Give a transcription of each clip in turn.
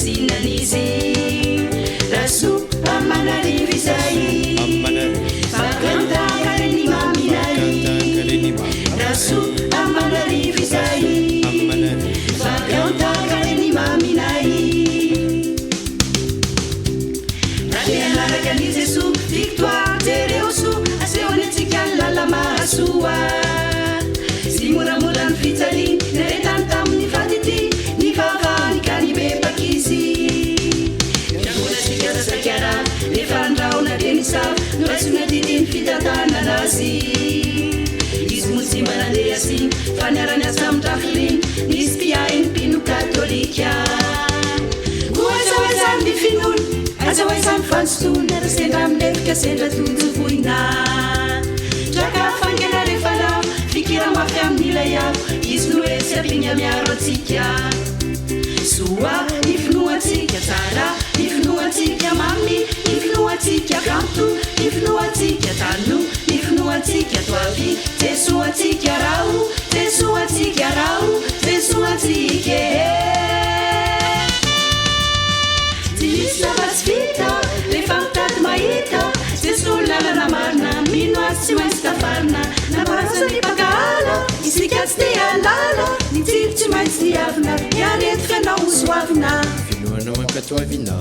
sinanizy raso amanarivo izay fakantakareny maminay raso amanarivo izay fakantakareny maminay raha anaraka ny jeso victoire jereoso asehoany atsika ny lala mahasoa sy moramora ny fitsaliny naretany tamin'ny fatity ny vavany ka ny bepakizy fiangonasika sasakara rehefa andraona reny sava no raisona didiny fitantananazy izy motsy manandeha asiny fa niarany asa midrafiliny nisy mpiainy mpino katolika koazahoazany mifinony azahoazany fansotony arasendra amilefika sendra tonjovoina draka fangena rehefa lavo fikira mafy amin'ilay avo izy no hoe sy apigna miaro atsika soa ifinoatsika tsara ifinoatsika mamy ifinoatsika kanto ifinoatsika tano ifinoatsika toavy jesoatsika rao jesoatsika rao jesoatsika tsy misy zavatsy vita rehefa mitady mahita jeso lalana marina mino azy tsy maintsy tafarina naparazany pakaala isika tsy te alala ny tsiro tsy maintsy niavina iaretika nao soavina finoana mankatoavina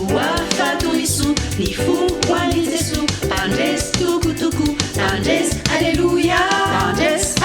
oafatoiso ny fo hoany jeso tandresy tokotoko tandresy alleluia tandresy